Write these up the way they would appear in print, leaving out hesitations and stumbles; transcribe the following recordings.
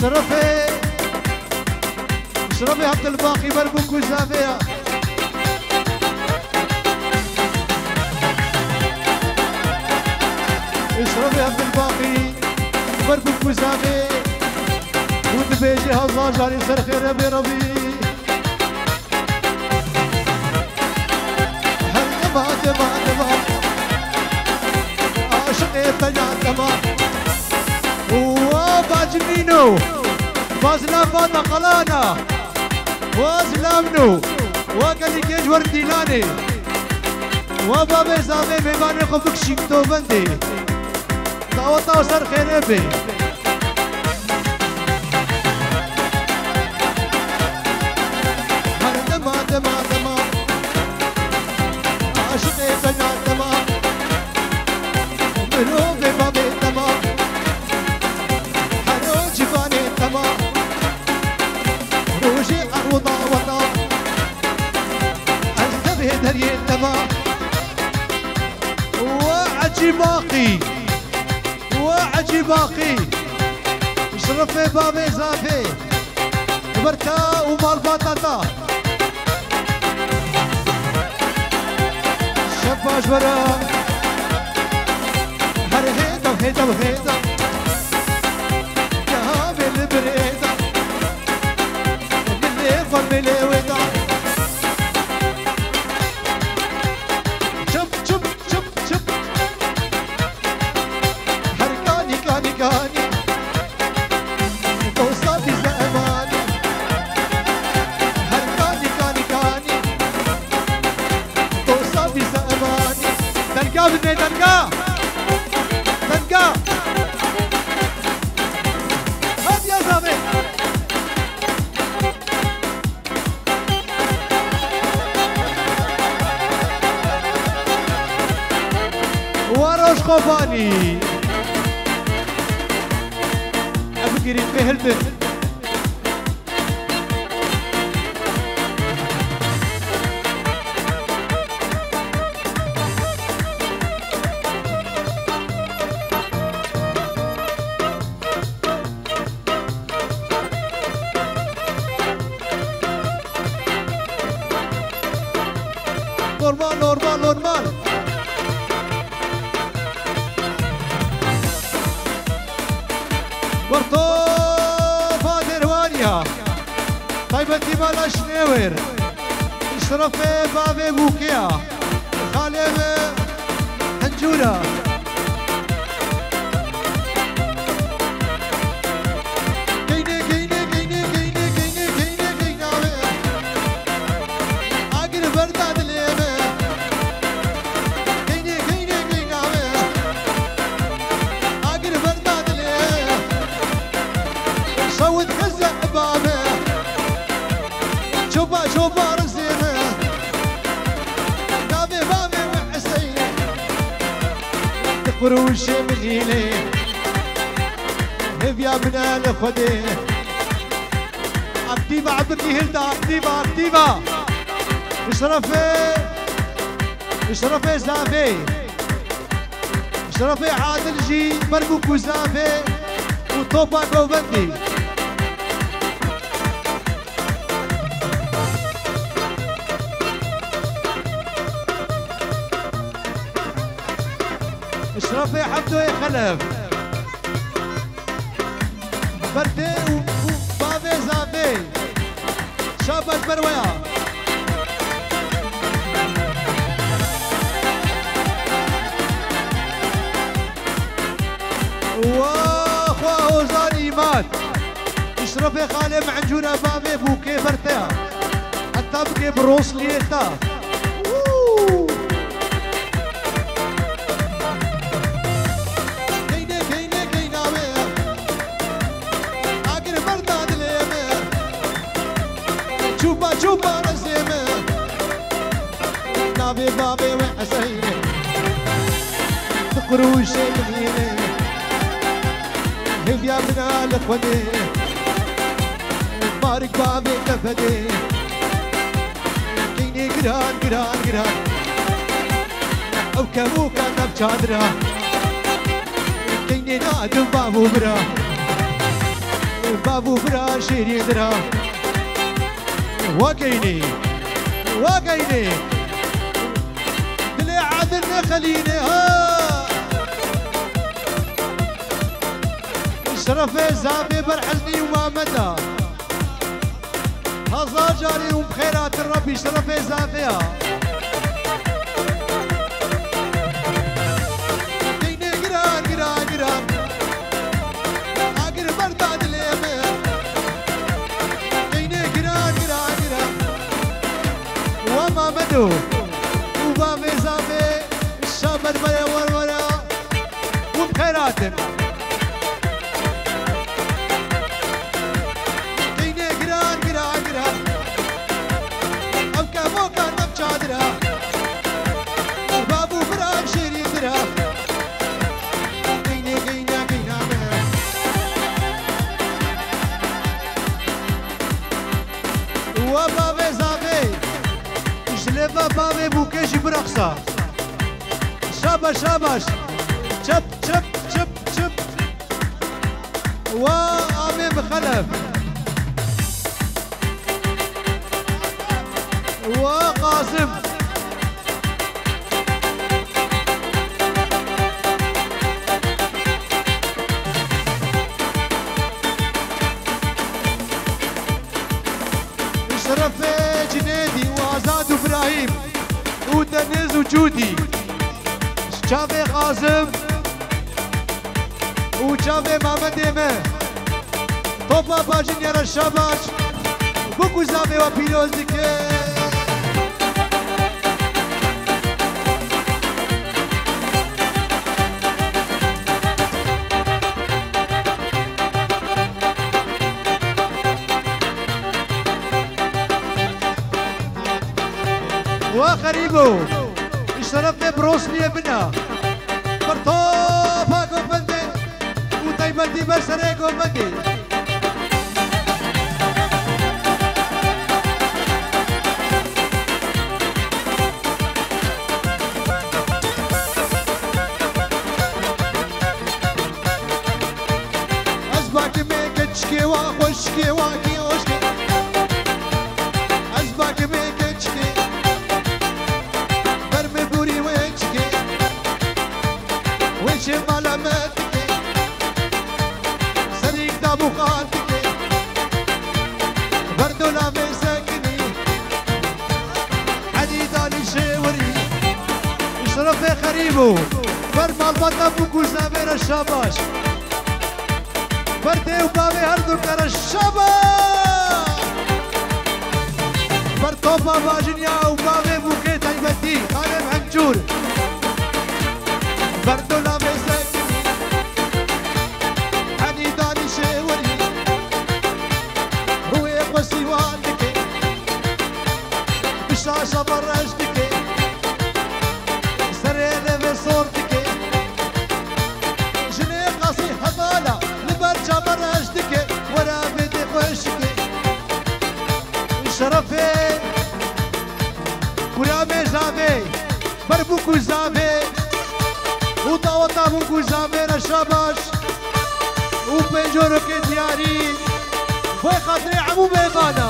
شرفي شرفي عبد الباقي مربوك وزافيه شرفي عبد الباقي مربوك وزافيه ودبيجي هزار جاري سرخي ربي ربي هل دما عاشقي بنات دما وباجنينو بازلام بادا قلانا وازلامنو وقالي كيج ورديلاني وبابي زامي بيباني خبك شيكتو بندي دعوتا وسر خيربي دما عاشقي بنات دما ملوبي بابي دما حلو جباني دما روجي أروضا وطا أجذبه دري دما وعجي باقي شرفي بابي زافي برتا ومال بطاطا شباش برا هر هيدا يا بالبريدا باللي فرملي ودا شب هركاني كاني توصلي زماني هركاني كاني توصلي زماني دنقا بني دنقا هات يا زلمه وروش خوفاني ابقري بهلبن نورمال ورطو فادر وانيا طيبتي مالا شنيور اشرفي بابي بوكيا خالب حنجورة شوبا رزينه نابي بابي وحسينه تقروش مغيلي هبيا بنا لخدي عبديبا عبدي هلدا عبديبا اشرفي زافي اشرفي عادل جي مربوك وزافي وطوبا قوبندي اشرفي حمدو يخلف بردي وبابي زافي شابك برويا واخوة وزاني مات اشرفي خالي معجونة بابي بوكي برتيا حتى بكي بروس ليتا شوبا رزيمه نابي بابي وحسينه تقروش مغينه هبيا بنا لخودي بارك بابي لفدي كيني قران او كموكا نبجادرا كيني نادم بابو برا بابو برا شيري درها وقيني وقيني دلي عادلنا خليني ها شرفي زابي برحلني وما مدى هزار جاري وبخيرات الربي شرفي زافيها ديني قران قران قران اقر برداد اليمين ديني قران قران قران وما مدو وبابي زافي الشابر بلا ورورا وبخيرات بابو برا شيري درها قينا قينا قينا وبابي زابي جلبة بابي بوكيش برقصة شابش شابش شب شب شب شب وامي بخلف وقاسم شرف جنيدي وازاد ابراهيم ودنيز وجودي شافي قاسم وشافي محمد يمه توبا باجين يا الشباش بوكو زافي وبيلوز ديكي وقريبو اشترفنا بروسلي بنا برطوفا قومندي وطيبتي بسري قومندي أزباك ميكتشكي وخشكي واكي وشكي أزباك ميكتشكي ملامتك سريك دابو خالتك بردو لا مسكني حديداني شاوري اشرف خريبو برمال بطا بوكو زابير الشاباش بردي وبابي هردو كر الشاباش برطو بابا جنيا وبابي بوكي تايبتي خالم عنجور بردو لا مسكني حديداني شاوري روي قوسي والدك بشاشة برجتك سريني بصورتك جني قصي حضالة لبرجة برجتك ورا بدي وشك شرفي ورامي زابي بربوكو زابي وطاوطا بوكو زابير الشباش وبنجورك دياري بوي خاطري عمو بيبانا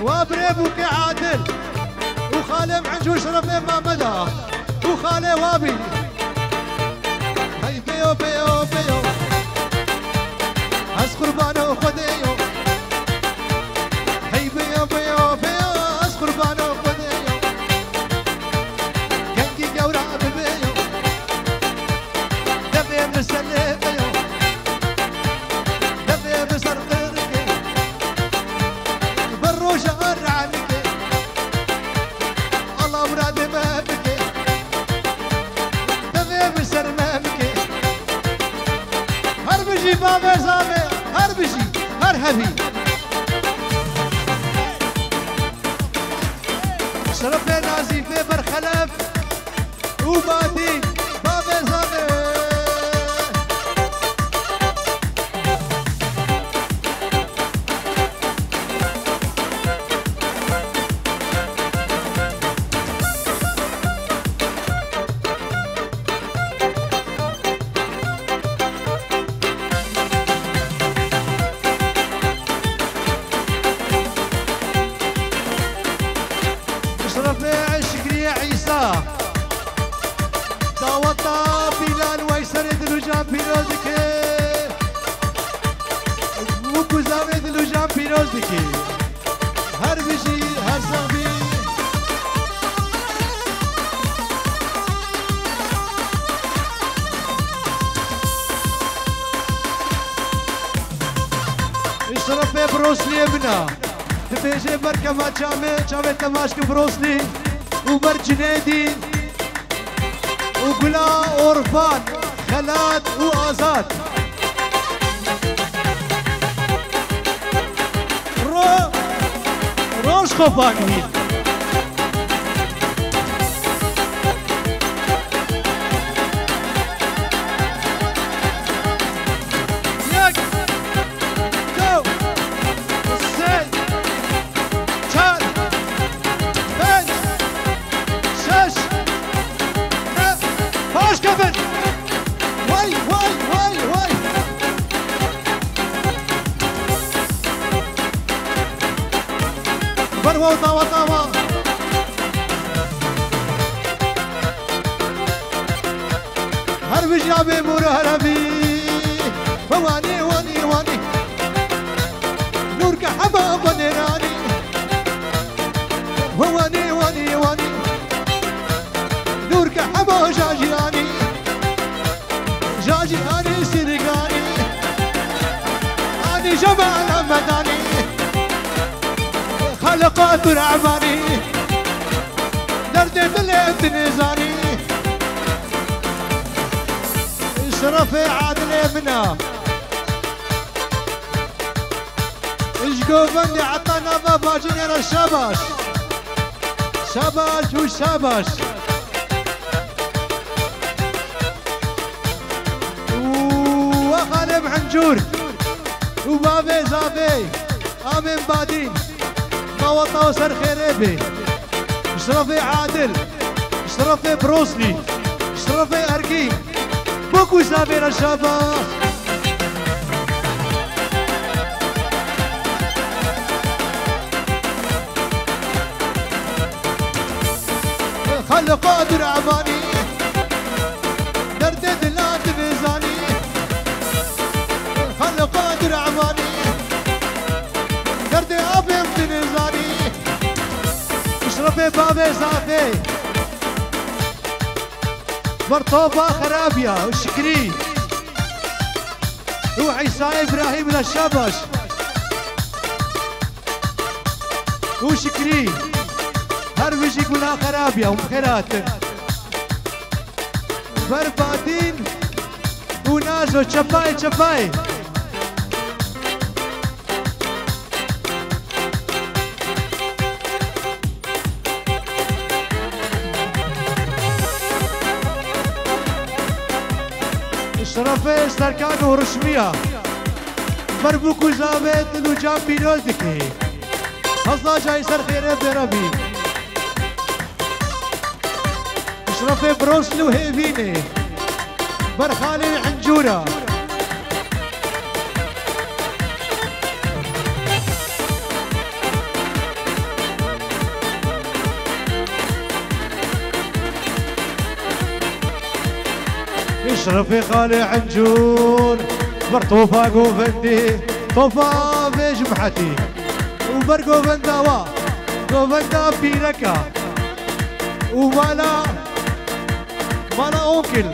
وابريبوك عادل وخالي معنجوش رفي ما مدى وخالي وابي هاي بيو بيو بيو هز قربانو خديو هاي بيو بيو بيو هز قربانو خديو كنكي قورا ببيو دفي مسلي بيو دفي مسر قرقي بالروجة عنك الله مرادي ما بكي بابا زابي هر بشي هر هبي شرف نازيفه برخلف وبادين بابا زابي داوطا بلال ويسرد لجام بيروزكي وكو زامد لجام بيروزكي هر بشي هر صغبي اشرف بروسلي ابنا تبيجي بركما جامي تماشك بروسلي وبر جنيدي وقلا أورفان خلاد وآزاد روش خوفانين يك دو سي چار پنج شش باش كفن واي واي واي واي بروا طاوة طاوة هربي جابي مور هربي واني واني واني نورك حباب ونيراني واني واني واني نورك حباب جاجياني جاجياني سيرقاني اني جمال مداني خلقات الرحماني دردت ليت نزاني اشرف عادل ابنا اشقو بندي عطانا بابا جنير الشباش شباش وشباش وخالب حنجور وبابي زابي امين بادين طوطا وسر خيريبي اشرفي عادل اشرفي بروسلي اشرفي اركي بوكو زابير الشباب خلي قادر عماني دردت لا تنزاني خلي قادر عماني دردي ابيم تنزاني اشرفي بابي زافي برطوبة خرابية وشكري وعيسى ابراهيم للشبش وشكري هربش يقولها خرابية ومخيرات بربادين ونازو شفاي شفاي اشرفي سركان ورشمية بربوك وزابت لجام بينوزكي هزا جاي سر خيره بربي اشرفي بروسلي وهيفيني برخالي عنجورة اشرفي خالي عنجور برطوفة قوفندي طوفة بجمحتي وبرقوفندا قوفندا بيركا ومالا أونكل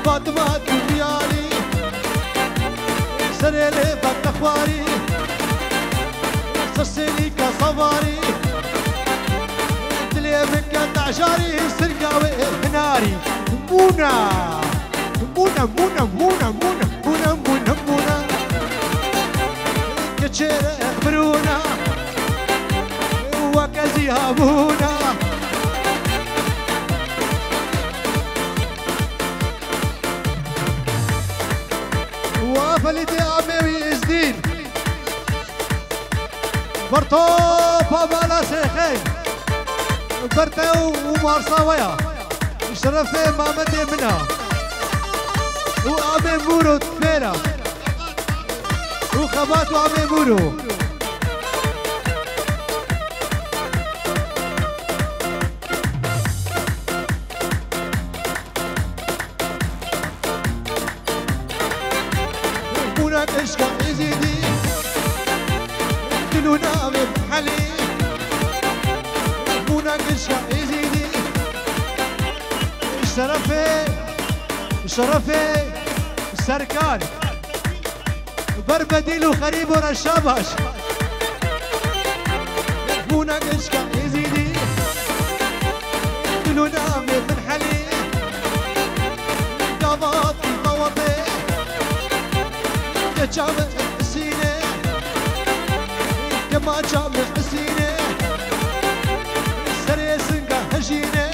فاطمة دنيالي سريلي بطخواري سرسيلي كصباري دلي بك تعجاري سرقاوي هناري مونا مونا مونا مونا مونا مونا مونا مونا كتشير اخبرونا وكزي هابونا وفلتي عمي ازدين برتو بابالا سيخي برتو ومارساويا شرفي مامتي منها وعمي مورو تفيرا وخبات وعمي مورو مونك اشكا يزيدي كلنا بحلي مونك اشكا يزيدي شرفي سركان بربديل وخريب ورشاباش مونك اشكا يزيدي كلنا من حلي قضاطي موطي جامع سينة كما جامع سينة سري سنقا هجينة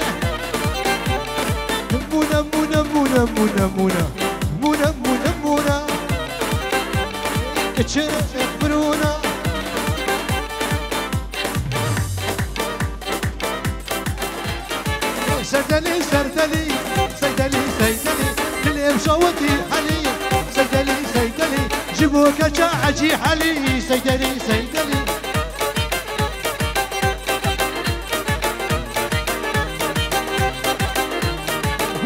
مونا مونا مونا مونا مونا مونا مونا مونا كتشر اخبرونا سردلي سردلي سيدلي سيدلي كل مشوتي حلي سيدلي سيدلي جيبوك جاحجي حلي سيدلي سيدلي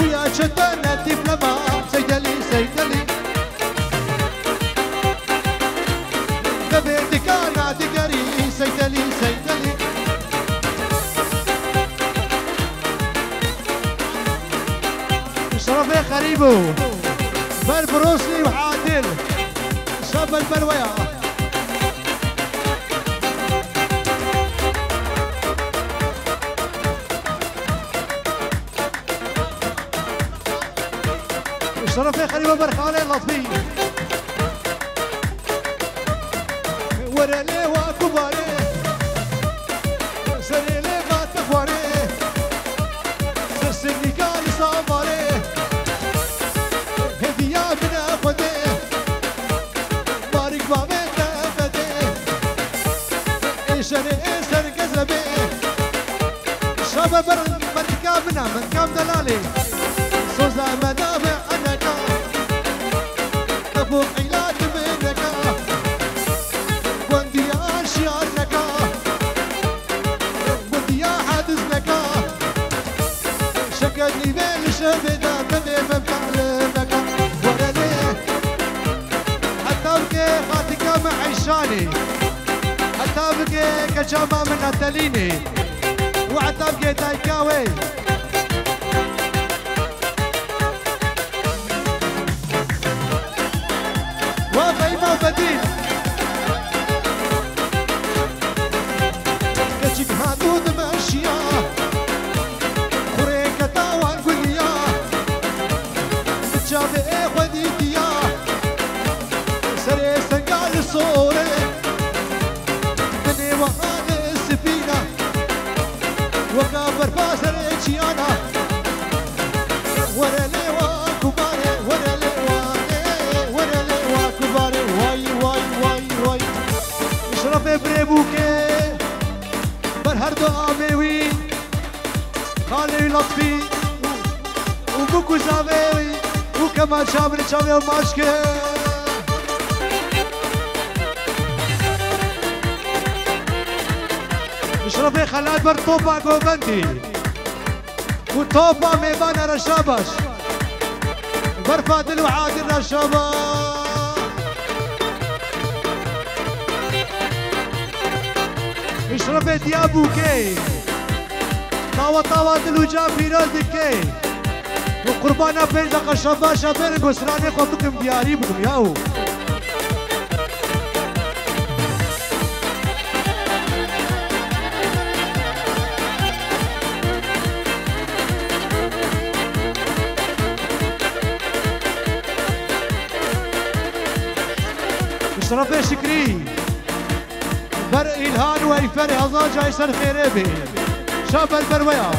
ويا شتانا دبلما سيدلي سيدلي ببيتك انا دقري سيدلي سيدلي شرفي خريبو بربروسلي وعادل شاب البلوية شرفي خليفة برخالي لطفي ورالي وكباري سريلي ما تخواري سرسلني كان صاماري هدية من أخوتي بارك بابي تأبدي إيشاني إيسر كزبي شابا من كامنا من كام دلالي سوزا مدافع عنك أبو عيلات منك وندي أشيارك وندي حادثنك شكدني بين شبدا بدي مبتعلمك ورا ليه حتى بكي خاتك معيشاني حتى بكي كجامع من التليني وحتى بكي تايكاوي وفيما بديل كتشك هادود ماشيا خريك تاوان قليا بتشابه ايه وديتيا سري سنقال صوري دني وقال السفينة وكابر باسر اتشيانا ورا ليوا كباري ورا ليوا ورا ليوا كباري واي واي واي واي اشرف بريبوكي برهردو آميوي خالي لطفي وبوكو زاوي وكمان شامل شامل وماشكي اشرفي خلال بر طوبا قوبندي وطوبا ميبانا رشابش بر فادل وعادل رشابا اشرفي ديابو كي طاوة طاوة دلوجا بيروز كي وقربانا بين دقة شباشا بين قسراني خطكم دياري بكم ياهو اشرف شكري بر إلهان وإيفر هزان جايسر خيري بي شاب البرويا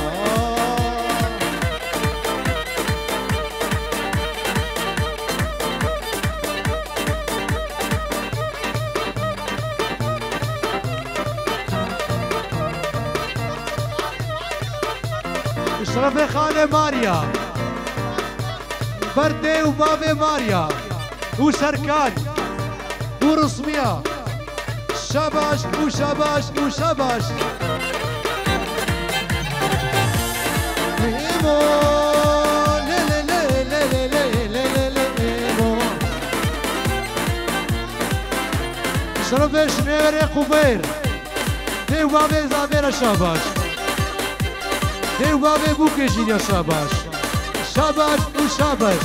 اشرف خالي ماريا بردي وبابي ماريا وسركان ورسمية شباش وشباش وشباش إيمو لي لي لي لي لي لي لي إيمو شرف شنير قبير ديو بابي زابير شباش ديو بابي بوكي جينيا شباش شباش وشباش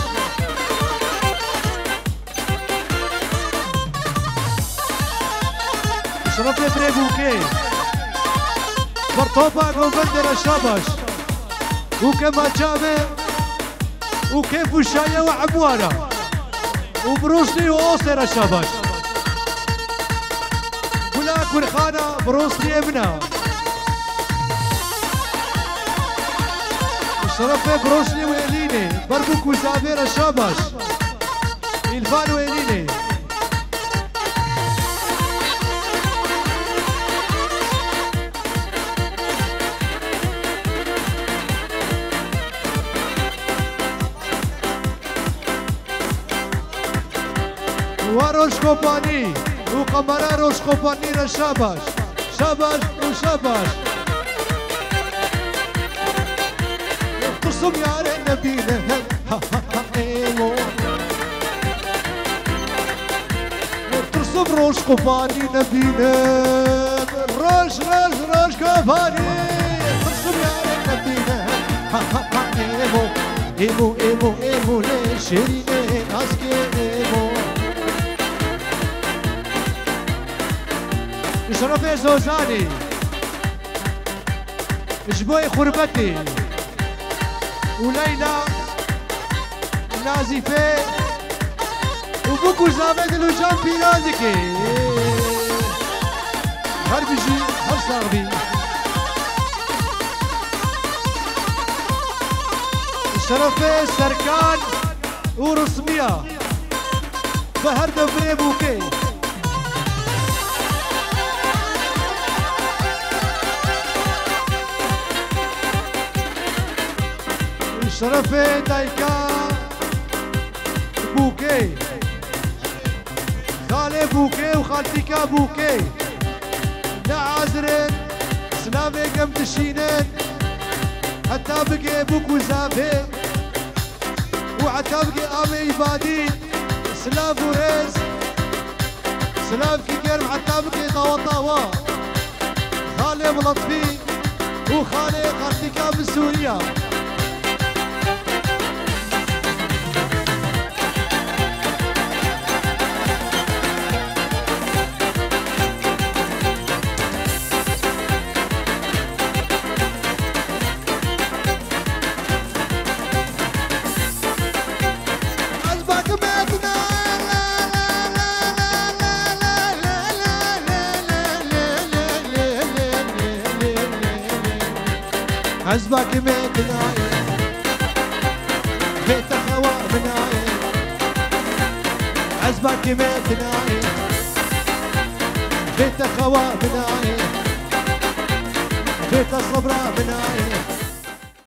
شرف بريبوكي برطوبة قوبندر الشباش وكما جابي وكيف وشاية وعبوانة وبروسلي وأوسر الشباش ولاك ورخانة بروسلي ابنها شرف بروسلي وإليني بربوك وزابير الشباش إلفان وإليني وروش كوباني وقمرة روش كوباني للشباش شباش وشباش قصم يا نبينا قصم روش كوباني نبينا روش روش روش كوباني قصم يا نبينا إيمو إيمو إيمو لشيريني أسكي إيمو شرف زوزاني جبوي خربتي وليلى نازفة وبوكو زابد الوجان في نازكي هربجي هرصاغبي شرف سركان ورسمية بهر دبري بوكي شرف دايكا بوكي خالي بوكي وخالتيكا بوكي نعازرين سلامي قم تشينين حتى بقي بوكو زافي وحتى بقي امي بادين سلاف وريز سلاف كيكير حتى بقي طوا طوا خالي ملطفي وخالي خالتيكا بسوريا عزبك متنايم بيت خوا بنايم عزبك متنايم بيت خوا بنايم بيت الصبرا بنايم